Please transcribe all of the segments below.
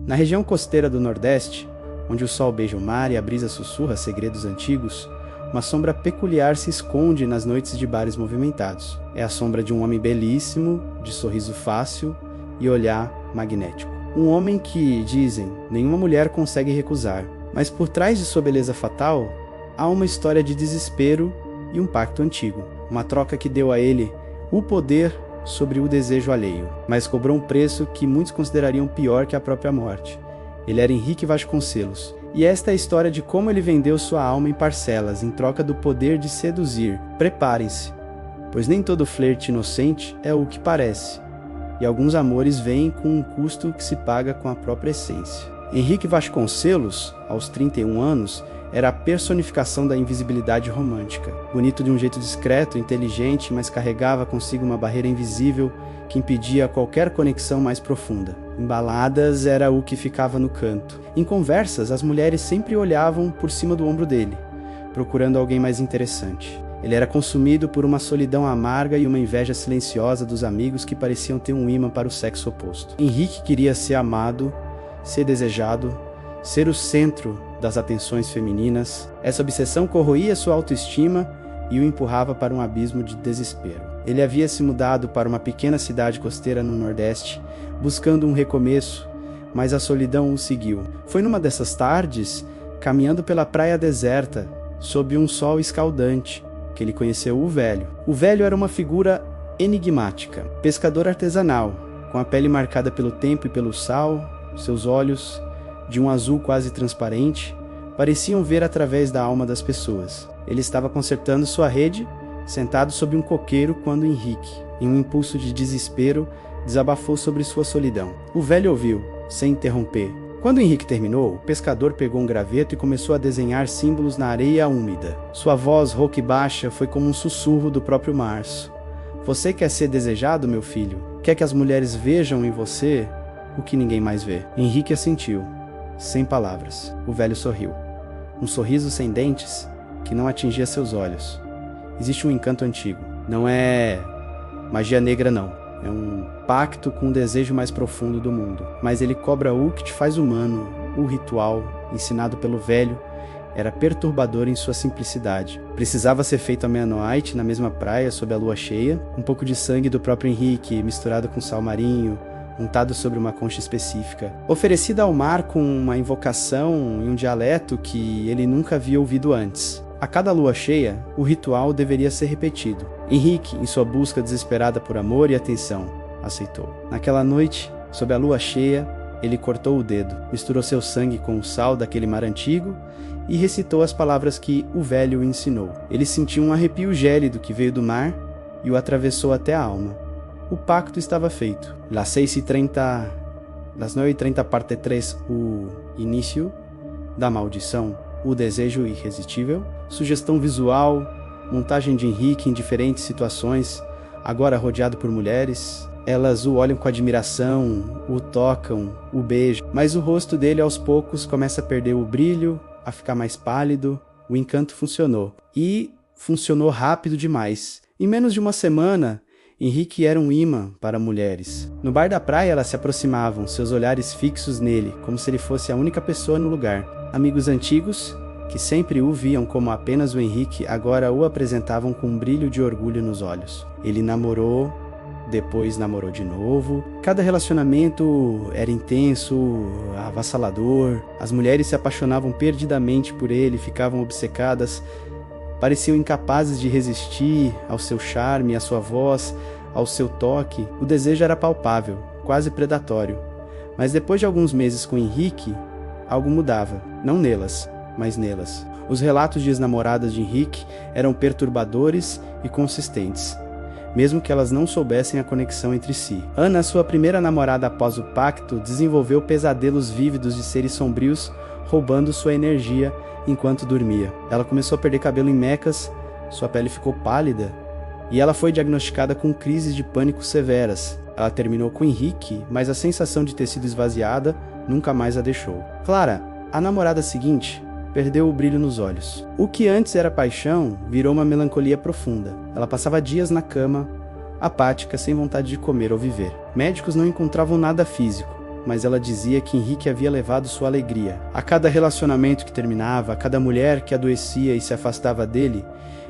Na região costeira do Nordeste, onde o sol beija o mar e a brisa sussurra segredos antigos, uma sombra peculiar se esconde nas noites de bares movimentados. É a sombra de um homem belíssimo, de sorriso fácil e olhar magnético. Um homem que, dizem, nenhuma mulher consegue recusar. Mas por trás de sua beleza fatal, há uma história de desespero e um pacto antigo. Uma troca que deu a ele o poder sobre o desejo alheio, mas cobrou um preço que muitos considerariam pior que a própria morte. Ele era Henrique Vasconcelos. E esta é a história de como ele vendeu sua alma em parcelas, em troca do poder de seduzir. Preparem-se, pois nem todo flerte inocente é o que parece, e alguns amores vêm com um custo que se paga com a própria essência. Henrique Vasconcelos, aos 31 anos, era a personificação da invisibilidade romântica. Bonito de um jeito discreto, inteligente, mas carregava consigo uma barreira invisível que impedia qualquer conexão mais profunda. Em baladas era o que ficava no canto. Em conversas, as mulheres sempre olhavam por cima do ombro dele, procurando alguém mais interessante. Ele era consumido por uma solidão amarga e uma inveja silenciosa dos amigos que pareciam ter um ímã para o sexo oposto. Henrique queria ser amado, ser desejado, ser o centro das atenções femininas. Essa obsessão corroía sua autoestima e o empurrava para um abismo de desespero. Ele havia se mudado para uma pequena cidade costeira no Nordeste, buscando um recomeço, mas a solidão o seguiu. Foi numa dessas tardes, caminhando pela praia deserta, sob um sol escaldante, que ele conheceu o velho. O velho era uma figura enigmática, pescador artesanal, com a pele marcada pelo tempo e pelo sal. Seus olhos, de um azul quase transparente, pareciam ver através da alma das pessoas. Ele estava consertando sua rede, sentado sob um coqueiro, quando Henrique, em um impulso de desespero, desabafou sobre sua solidão. O velho ouviu, sem interromper. Quando Henrique terminou, o pescador pegou um graveto e começou a desenhar símbolos na areia úmida. Sua voz rouca e baixa foi como um sussurro do próprio março. Você quer ser desejado, meu filho? Quer que as mulheres vejam em você o que ninguém mais vê? Henrique assentiu, sem palavras. O velho sorriu. Um sorriso sem dentes que não atingia seus olhos. Existe um encanto antigo. Não é magia negra, não. É um pacto com o desejo mais profundo do mundo. Mas ele cobra o que te faz humano. O ritual, ensinado pelo velho, era perturbador em sua simplicidade. Precisava ser feito à meia-noite, na mesma praia, sob a lua cheia. Um pouco de sangue do próprio Henrique, misturado com sal marinho, untado sobre uma concha específica, oferecida ao mar com uma invocação e um dialeto que ele nunca havia ouvido antes. A cada lua cheia, o ritual deveria ser repetido. Henrique, em sua busca desesperada por amor e atenção, aceitou. Naquela noite, sob a lua cheia, ele cortou o dedo, misturou seu sangue com o sal daquele mar antigo e recitou as palavras que o velho o ensinou. Ele sentiu um arrepio gélido que veio do mar e o atravessou até a alma. O pacto estava feito. Las 9:30 parte 3, o início da maldição, o desejo irresistível, sugestão visual, montagem de Henrique em diferentes situações, agora rodeado por mulheres. Elas o olham com admiração, o tocam, o beijam, mas o rosto dele aos poucos começa a perder o brilho, a ficar mais pálido. O encanto funcionou. E funcionou rápido demais. Em menos de uma semana, Henrique era um imã para mulheres. No bar da praia elas se aproximavam, seus olhares fixos nele, como se ele fosse a única pessoa no lugar. Amigos antigos, que sempre o viam como apenas o Henrique, agora o apresentavam com um brilho de orgulho nos olhos. Ele namorou, depois namorou de novo. Cada relacionamento era intenso, avassalador. As mulheres se apaixonavam perdidamente por ele, ficavam obcecadas, pareciam incapazes de resistir ao seu charme, à sua voz, ao seu toque. O desejo era palpável, quase predatório. Mas depois de alguns meses com Henrique, algo mudava. Não nelas, mas nelas. Os relatos de ex-namoradas de Henrique eram perturbadores e consistentes, mesmo que elas não soubessem a conexão entre si. Ana, sua primeira namorada após o pacto, desenvolveu pesadelos vívidos de seres sombrios roubando sua energia enquanto dormia. Ela começou a perder cabelo em mecas, sua pele ficou pálida e ela foi diagnosticada com crises de pânico severas. Ela terminou com Henrique, mas a sensação de ter sido esvaziada nunca mais a deixou. Clara, a namorada seguinte, perdeu o brilho nos olhos. O que antes era paixão virou uma melancolia profunda. Ela passava dias na cama, apática, sem vontade de comer ou viver. Médicos não encontravam nada físico, mas ela dizia que Henrique havia levado sua alegria. A cada relacionamento que terminava, a cada mulher que adoecia e se afastava dele,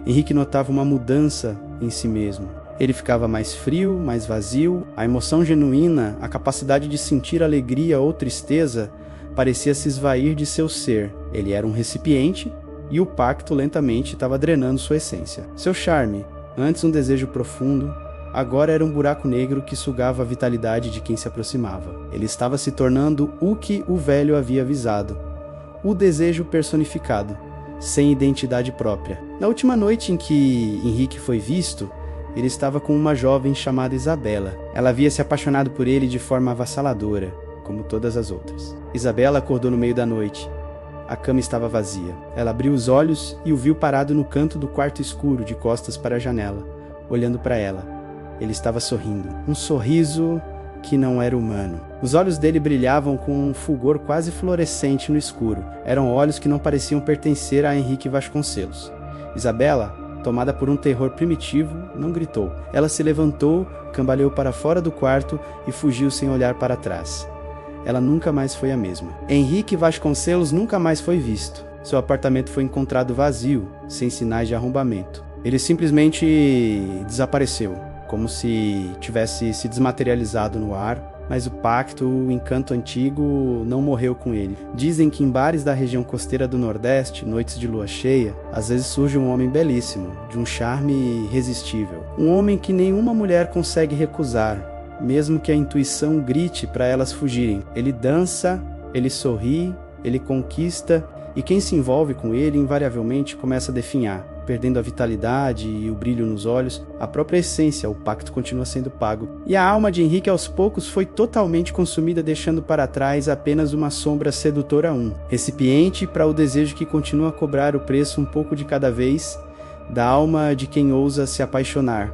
Henrique notava uma mudança em si mesmo. Ele ficava mais frio, mais vazio, a emoção genuína, a capacidade de sentir alegria ou tristeza, parecia se esvair de seu ser. Ele era um recipiente e o pacto lentamente estava drenando sua essência. Seu charme, antes um desejo profundo, agora era um buraco negro que sugava a vitalidade de quem se aproximava. Ele estava se tornando o que o velho havia avisado, o desejo personificado, sem identidade própria. Na última noite em que Henrique foi visto, ele estava com uma jovem chamada Isabela. Ela havia se apaixonado por ele de forma avassaladora, como todas as outras. Isabela acordou no meio da noite. A cama estava vazia. Ela abriu os olhos e o viu parado no canto do quarto escuro, de costas para a janela, olhando para ela. Ele estava sorrindo. Um sorriso que não era humano. Os olhos dele brilhavam com um fulgor quase fluorescente no escuro. Eram olhos que não pareciam pertencer a Henrique Vasconcelos. Isabela, tomada por um terror primitivo, não gritou. Ela se levantou, cambaleou para fora do quarto e fugiu sem olhar para trás. Ela nunca mais foi a mesma. Henrique Vasconcelos nunca mais foi visto. Seu apartamento foi encontrado vazio, sem sinais de arrombamento. Ele simplesmente desapareceu, como se tivesse se desmaterializado no ar, mas o pacto, o encanto antigo, não morreu com ele. Dizem que em bares da região costeira do Nordeste, noites de lua cheia, às vezes surge um homem belíssimo, de um charme irresistível. Um homem que nenhuma mulher consegue recusar, mesmo que a intuição grite para elas fugirem. Ele dança, ele sorri, ele conquista, e quem se envolve com ele invariavelmente começa a definhar, perdendo a vitalidade e o brilho nos olhos, a própria essência, o pacto continua sendo pago. E a alma de Henrique aos poucos foi totalmente consumida, deixando para trás apenas uma sombra sedutora recipiente para o desejo que continua a cobrar o preço um pouco de cada vez, da alma de quem ousa se apaixonar,